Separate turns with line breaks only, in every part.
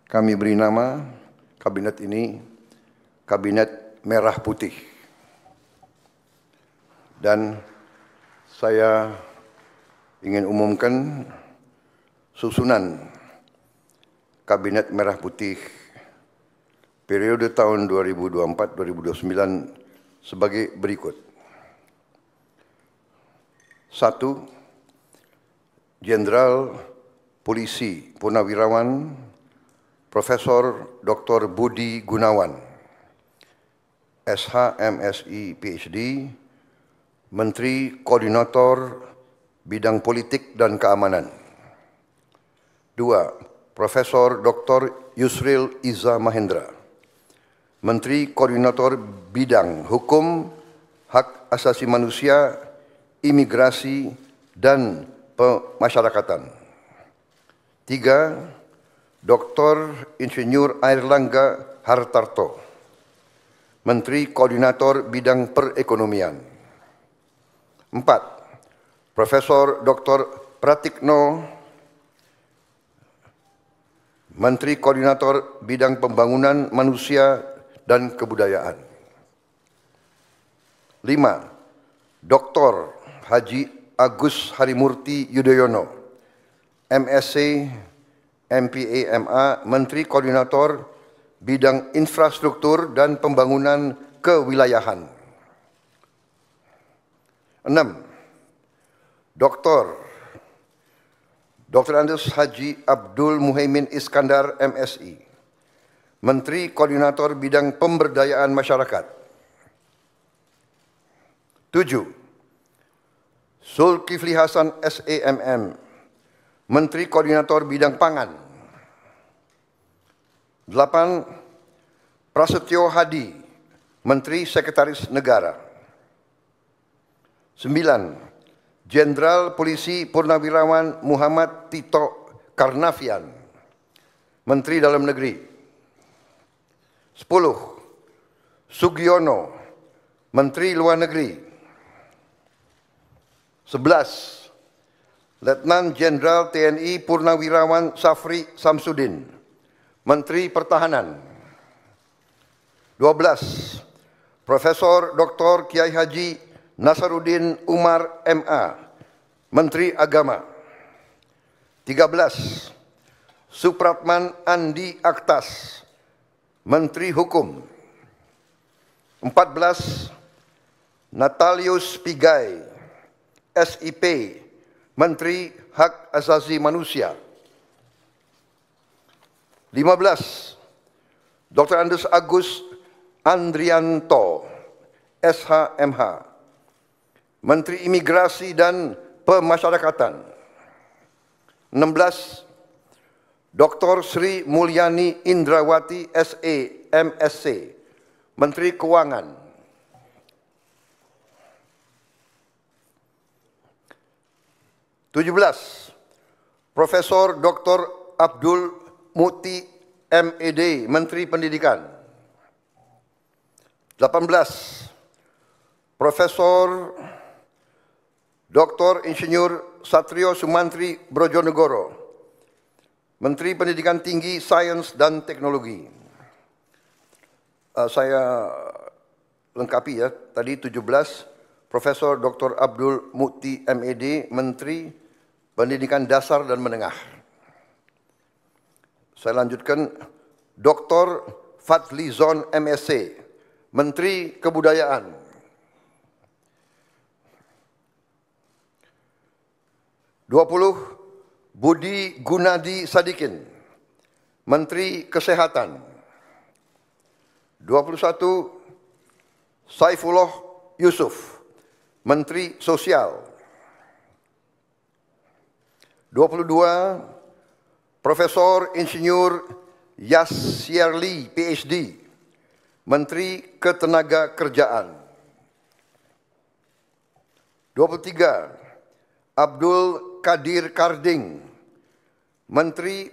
Kami beri nama kabinet ini Kabinet Merah Putih. Dan saya ingin umumkan susunan Kabinet Merah Putih periode tahun 2024-2029 sebagai berikut. 1. Jenderal Polisi Purnawirawan Profesor Dr. Budi Gunawan, SH, MSI, PhD, Menteri Koordinator Bidang Politik dan Keamanan. 2. Profesor Dr. Yusril Iza Mahendra, Menteri Koordinator Bidang Hukum, Hak Asasi Manusia, Imigrasi, dan Pemasyarakatan. 3. Dr. Insinyur Airlangga Hartarto, Menteri Koordinator Bidang Perekonomian. 4. Profesor Dr. Pratikno, Menteri Koordinator Bidang Pembangunan Manusia dan Kebudayaan. 5. Dr. Haji Agus Harimurti Yudhoyono, MSc, MPA, MA, Menteri Koordinator Bidang Infrastruktur dan Pembangunan Kewilayahan. 6. Dr. Andes Haji Abdul Muhaimin Iskandar, MSI, Menteri Koordinator Bidang Pemberdayaan Masyarakat. 7. Zulkifli Hasan, SEMM, Menteri Koordinator Bidang Pangan. 8. Prasetyo Hadi, Menteri Sekretaris Negara. 9. Jenderal Polisi Purnawirawan Muhammad Tito Karnavian, Menteri Dalam Negeri. 10. Sugiono, Menteri Luar Negeri. 11. Letnan Jenderal TNI Purnawirawan Safri Samsudin, Menteri Pertahanan. 12. Profesor Dr. Kiai Haji Nasaruddin Umar, MA, Menteri Agama. 13. Supratman Andi Aktas, Menteri Hukum. 14. Natalius Pigai, SIP, Menteri Hak Asasi Manusia. 15. Dr. Andes Agus Andrianto, SH-MH, Menteri Imigrasi dan Pemasyarakatan. 16. Dr. Sri Mulyani Indrawati, SE, MSc, Menteri Keuangan. 17. Profesor Dr. Abdul Muti, MED, Menteri Pendidikan. 18. Profesor Dr. Insinyur Satrio Sumantri Brojonegoro, Menteri Pendidikan Tinggi, Sains dan Teknologi. Saya lengkapi ya, tadi 17. Profesor Dr. Abdul Muti, MED, Menteri Pendidikan Dasar dan Menengah. Saya lanjutkan, Dr. Fadli Zon, MSc, Menteri Kebudayaan. 20. Budi Gunadi Sadikin, Menteri Kesehatan. 21. Saifullah Yusuf, Menteri Sosial. 22. Profesor Insinyur Yasyarli, PhD, Menteri Ketenagakerjaan. 23. Abdul Kadir Karding, Menteri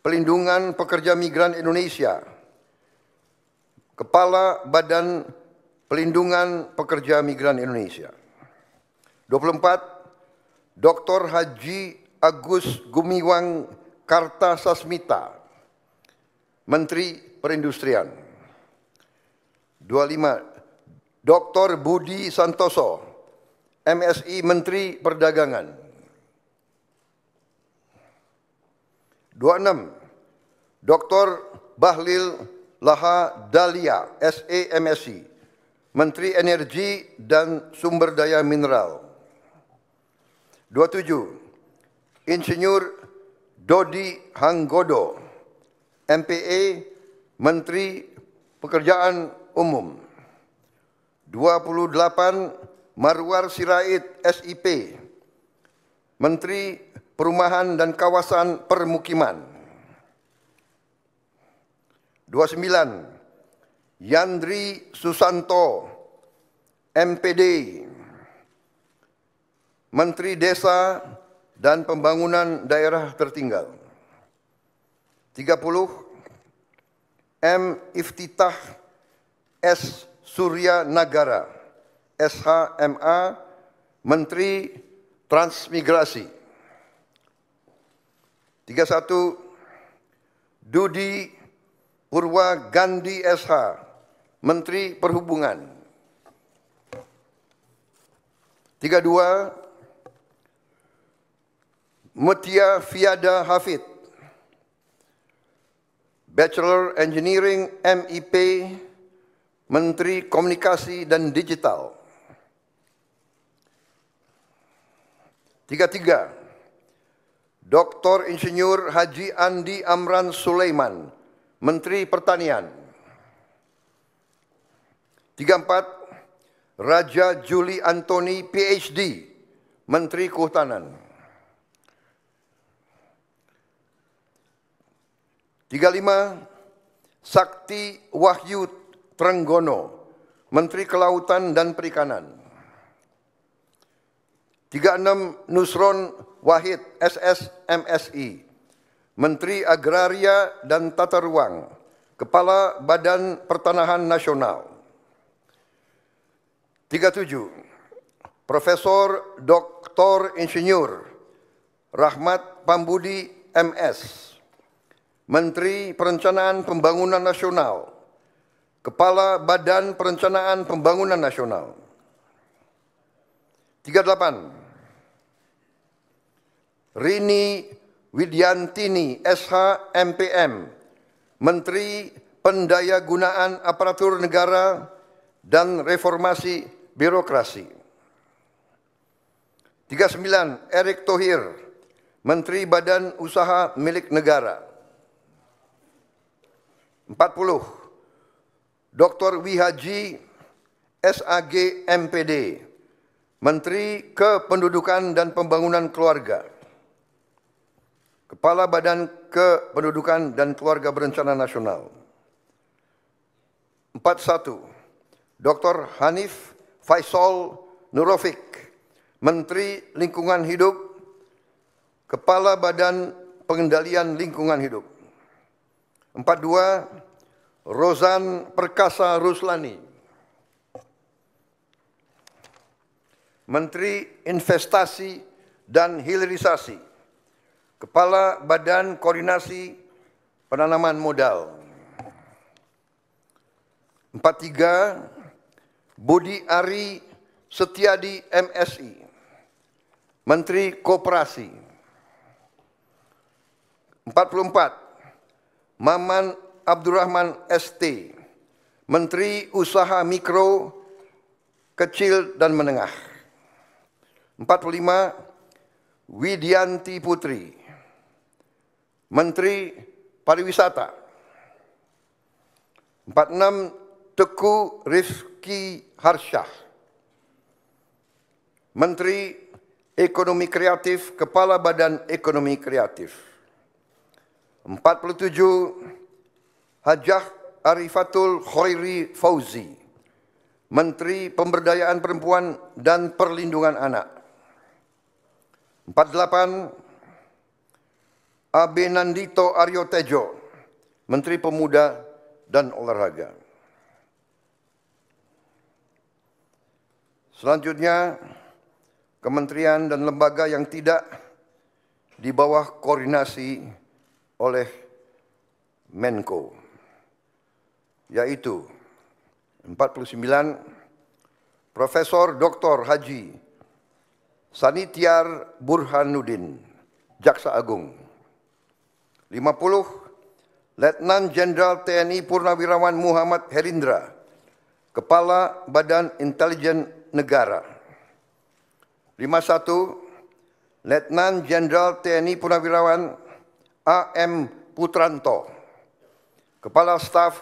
Pelindungan Pekerja Migran Indonesia, Kepala Badan Pelindungan Pekerja Migran Indonesia. 24. Dr. Haji Agus Gumiwang Kartasasmita, Menteri Perindustrian. 25, Dr. Budi Santoso, MSI Menteri Perdagangan. 26, Dr. Bahlil Lahadalia, SE MSI, Menteri Energi dan Sumber Daya Mineral. 27, Insinyur Dodi Hanggodo, MPA, Menteri Pekerjaan Umum. 28, Marwar Sirait, SIP, Menteri Perumahan dan Kawasan Permukiman. 29, Yandri Susanto, MPD, Menteri Desa dan Pembangunan Daerah Tertinggal. 30, M. Iftitah S. Surya Nagara, SHMA, Menteri Transmigrasi. 31, Dudi Purwa Gandhi SH, Menteri Perhubungan. 32, Mutia Fiada Hafid, Bachelor Engineering MIP, Menteri Komunikasi dan Digital. 33, Dr. Insinyur Haji Andi Amran Sulaiman, Menteri Pertanian. 34, Raja Juli Antoni PhD, Menteri Kehutanan. 35, Sakti Wahyu Trenggono, Menteri Kelautan dan Perikanan. 36, Nusron Wahid, SS MSI, Menteri Agraria dan Tata Ruang, Kepala Badan Pertanahan Nasional. 37, Profesor Dr. Insinyur Rahmat Pambudi MS, Menteri Perencanaan Pembangunan Nasional, Kepala Badan Perencanaan Pembangunan Nasional. 38, Rini Widyantini SH MPM, Menteri Pendayagunaan Aparatur Negara dan Reformasi Birokrasi. 39, Erick Thohir, Menteri Badan Usaha Milik Negara. 40, Dr. Wihaji SAG MPD, Menteri Kependudukan dan Pembangunan Keluarga, Kepala Badan Kependudukan dan Keluarga Berencana Nasional. 41, Dr. Hanif Faisal Nurofik, Menteri Lingkungan Hidup, Kepala Badan Pengendalian Lingkungan Hidup. 42, Rozan Perkasa Ruslani, Menteri Investasi dan Hilirisasi, Kepala Badan Koordinasi Penanaman Modal. 43, Budi Ari Setiadi MSI, Menteri Koperasi. 44, Maman Abdurrahman ST, Menteri Usaha Mikro, Kecil dan Menengah. 45, Widianti Putri, Menteri Pariwisata. 46, Teguh Rifki Harsyah, Menteri Ekonomi Kreatif, Kepala Badan Ekonomi Kreatif. 47, Hajah Arifatul Khairi Fauzi, Menteri Pemberdayaan Perempuan dan Perlindungan Anak. 48, Abenandito Aryo Tejo, Menteri Pemuda dan Olahraga. Selanjutnya, kementerian dan lembaga yang tidak di bawah koordinasi oleh Menko, yaitu 49 Profesor Dr. Haji Sanitiar Burhanuddin, Jaksa Agung. 50 Letnan Jenderal TNI Purnawirawan Muhammad Herindra, Kepala Badan Intelijen Negara. 51 Letnan Jenderal TNI Purnawirawan A.M. Putranto, Kepala Staf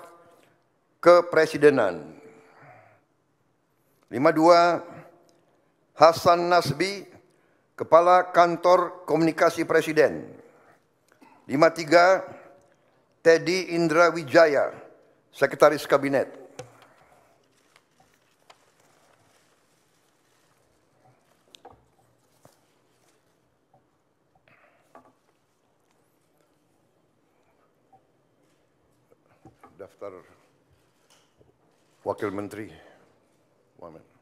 Kepresidenan. 52 Hasan Nasbi, Kepala Kantor Komunikasi Presiden. 53 Teddy Indra Wijaya, Sekretaris Kabinet. Daftar Wakil Menteri. Wamen.